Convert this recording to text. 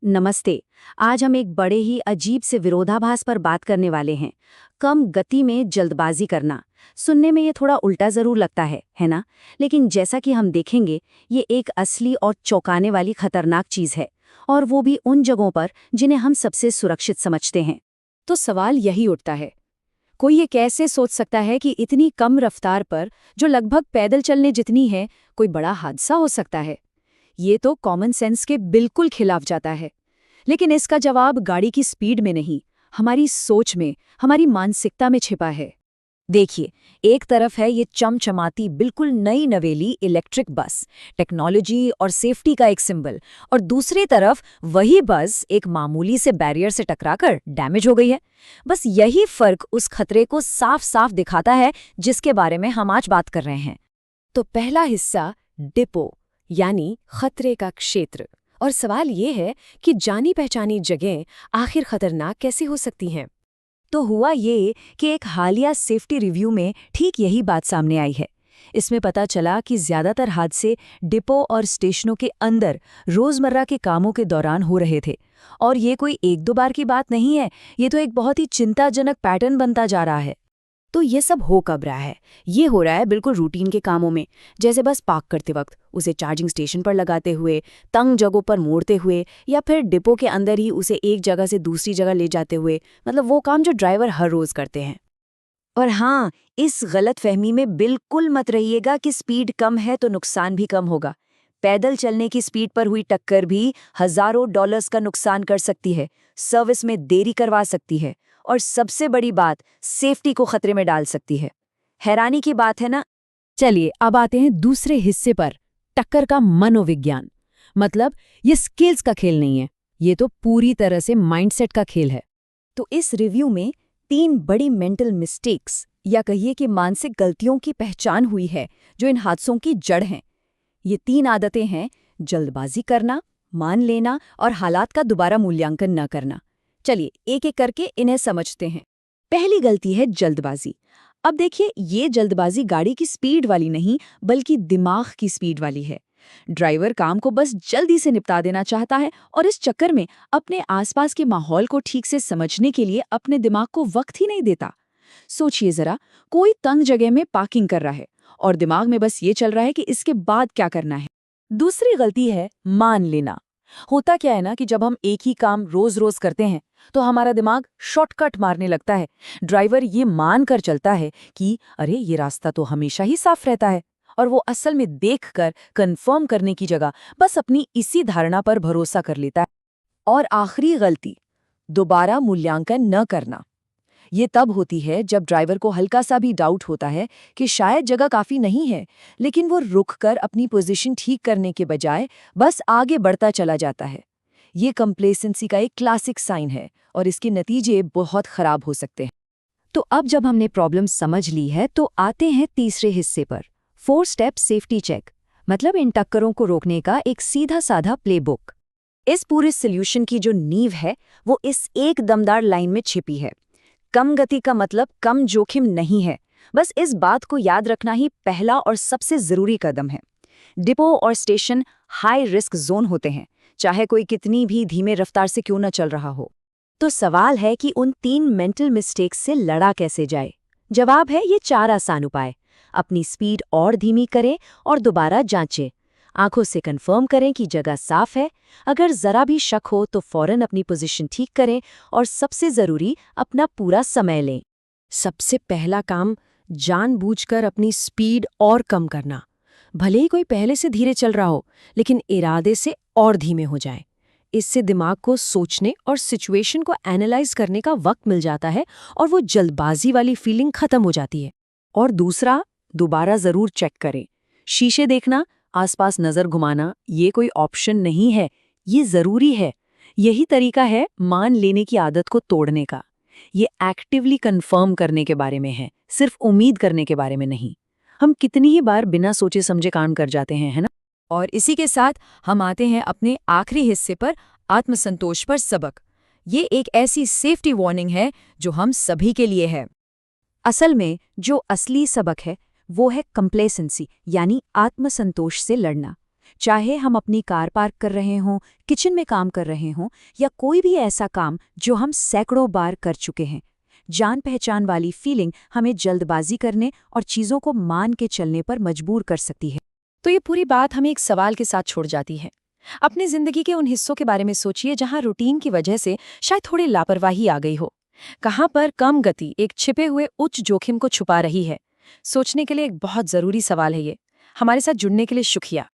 नमस्ते। आज हम एक बड़े ही अजीब से विरोधाभास पर बात करने वाले हैं। कम गति में जल्दबाजी करना। सुनने में ये थोड़ा उल्टा जरूर लगता है ना? लेकिन जैसा कि हम देखेंगे, ये एक असली और चौंकाने वाली खतरनाक चीज है, और वो भी उन जगहों पर जिन्हें हम सबसे सुरक्षित समझते हैं। तो सवाल यही उठता है, कोई ये कैसे सोच सकता है कि इतनी कम रफ्तार पर, जो लगभग पैदल चलने जितनी है, कोई बड़ा हादसा हो सकता है? ये तो कॉमन सेंस के बिल्कुल खिलाफ जाता है। लेकिन इसका जवाब गाड़ी की स्पीड में नहीं, हमारी सोच में, हमारी मानसिकता में छिपा है। देखिए, एक तरफ है ये चमचमाती बिल्कुल नई नवेली इलेक्ट्रिक बस, टेक्नोलॉजी और सेफ्टी का एक सिंबल, और दूसरी तरफ वही बस एक मामूली से बैरियर से टकराकर डैमेज हो गई है। बस यही फर्क उस खतरे को साफ साफ दिखाता है जिसके बारे में हम आज बात कर रहे हैं। तो पहला हिस्सा, डिपो यानी खतरे का क्षेत्र। और सवाल ये है कि जानी पहचानी जगह आखिर खतरनाक कैसी हो सकती हैं? तो हुआ ये कि एक हालिया सेफ्टी रिव्यू में ठीक यही बात सामने आई है। इसमें पता चला कि ज़्यादातर हादसे डिपो और स्टेशनों के अंदर रोज़मर्रा के कामों के दौरान हो रहे थे। और ये कोई एक दो बार की बात नहीं है, ये तो एक बहुत ही चिंताजनक पैटर्न बनता जा रहा है। तो ये सब हो कब रहा है? ये हो रहा है बिल्कुल रूटीन के कामों में, जैसे बस पार्क करते वक्त, उसे चार्जिंग स्टेशन पर लगाते हुए, तंग जगहों पर मोड़ते हुए, या फिर डिपो के अंदर ही उसे एक जगह से दूसरी जगह ले जाते हुए। मतलब वो काम जो ड्राइवर हर रोज करते हैं। और हाँ, इस गलतफहमी में बिल्कुल मत रहिएगा कि स्पीड कम है तो नुकसान भी कम होगा। पैदल चलने की स्पीड पर हुई टक्कर भी हजारों डॉलर्स का नुकसान कर सकती है, सर्विस में देरी करवा सकती है, और सबसे बड़ी बात, सेफ्टी को खतरे में डाल सकती है। हैरानी की बात है ना? चलिए अब आते हैं दूसरे हिस्से पर, टक्कर का मनोविज्ञान। मतलब ये स्किल्स का खेल नहीं है, ये तो पूरी तरह से माइंडसेट का खेल है। तो इस रिव्यू में 3 बड़ी मेंटल मिस्टेक्स, या कहिए कि मानसिक गलतियों की पहचान हुई है जो इन हादसों की जड़ हैं। ये 3 आदतें हैं: जल्दबाजी करना, मान लेना और हालात का दोबारा मूल्यांकन न करना। चलिए एक एक करके इन्हें समझते हैं। पहली गलती है जल्दबाजी। अब देखिए, ये जल्दबाजी गाड़ी की स्पीड वाली नहीं, बल्कि दिमाग की स्पीड वाली है। ड्राइवर काम को बस जल्दी से निपटा देना चाहता है, और इस चक्कर में अपने आसपास के माहौल को ठीक से समझने के लिए अपने दिमाग को वक्त ही नहीं देता। सोचिए जरा, कोई तंग जगह में पार्किंग कर रहा है और दिमाग में बस ये चल रहा है कि इसके बाद क्या करना है। दूसरी गलती है मान लेना। होता क्या है ना कि जब हम एक ही काम रोज रोज करते हैं तो हमारा दिमाग शॉर्टकट मारने लगता है। ड्राइवर ये मान कर चलता है कि अरे ये रास्ता तो हमेशा ही साफ रहता है, और वो असल में देखकर कंफर्म करने की जगह बस अपनी इसी धारणा पर भरोसा कर लेता है। और आखिरी गलती, दोबारा मूल्यांकन न करना। ये तब होती है जब ड्राइवर को हल्का सा भी डाउट होता है कि शायद जगह काफी नहीं है, लेकिन वो रुककर अपनी पोजीशन ठीक करने के बजाय बस आगे बढ़ता चला जाता है। ये कंप्लेसेंसी का एक क्लासिक साइन है, और इसके नतीजे बहुत खराब हो सकते हैं। तो अब जब हमने प्रॉब्लम समझ ली है, तो आते हैं तीसरे हिस्से पर, 4 स्टेप सेफ्टी चेक। मतलब इन टक्करों को रोकने का एक सीधा साधा प्लेबुक। इस पूरे सॉल्यूशन की जो नींव है, वो इस एक दमदार लाइन में छिपी है। कम गति का मतलब कम जोखिम नहीं है। बस इस बात को याद रखना ही पहला और सबसे जरूरी कदम है। डिपो और स्टेशन हाई रिस्क जोन होते हैं, चाहे कोई कितनी भी धीमे रफ्तार से क्यों न चल रहा हो। तो सवाल है कि उन 3 मेंटल मिस्टेक्स से लड़ा कैसे जाए। जवाब है ये 4 आसान उपाय। अपनी स्पीड और धीमी करें और दोबारा जांचें। आंखों से कंफर्म करें कि जगह साफ है। अगर जरा भी शक हो तो फौरन अपनी पोजीशन ठीक करें, और सबसे जरूरी, अपना पूरा समय लें। सबसे पहला काम, जानबूझकर अपनी स्पीड और कम करना। भले ही कोई पहले से धीरे चल रहा हो, लेकिन इरादे से और धीमे हो जाए। इससे दिमाग को सोचने और सिचुएशन को एनालाइज करने का वक्त मिल जाता है, और वो जल्दबाजी वाली फीलिंग खत्म हो जाती है। और दूसरा, दोबारा जरूर चेक करें। शीशे देखना, आसपास नजर घुमाना, ये कोई ऑप्शन नहीं है, ये जरूरी है। यही तरीका है मान लेने की आदत को तोड़ने का। ये एक्टिवली कंफर्म करने के बारे में है, सिर्फ उम्मीद करने के बारे में नहीं। हम कितनी ही बार बिना सोचे समझे काम कर जाते हैं, है ना? और इसी के साथ हम आते हैं अपने आखिरी हिस्से पर, आत्मसंतोष पर सबक। ये एक ऐसी सेफ्टी वार्निंग है जो हम सभी के लिए है। असल में जो असली सबक है वो है कंप्लेसेंसी, यानी आत्मसंतोष से लड़ना। चाहे हम अपनी कार पार्क कर रहे हों, किचन में काम कर रहे हों या कोई भी ऐसा काम जो हम सैकड़ों बार कर चुके हैं। जान पहचान वाली फीलिंग हमें जल्दबाजी करने और चीज़ों को मान के चलने पर मजबूर कर सकती है। तो ये पूरी बात हमें एक सवाल के साथ छोड़ जाती है। अपनी जिंदगी के उन हिस्सों के बारे में सोचिए जहां रूटीन की वजह से शायद थोड़ी लापरवाही आ गई हो। कहां पर कम गति एक छिपे हुए उच्च जोखिम को छुपा रही है। सोचने के लिए एक बहुत जरूरी सवाल है ये। हमारे साथ जुड़ने के लिए शुक्रिया।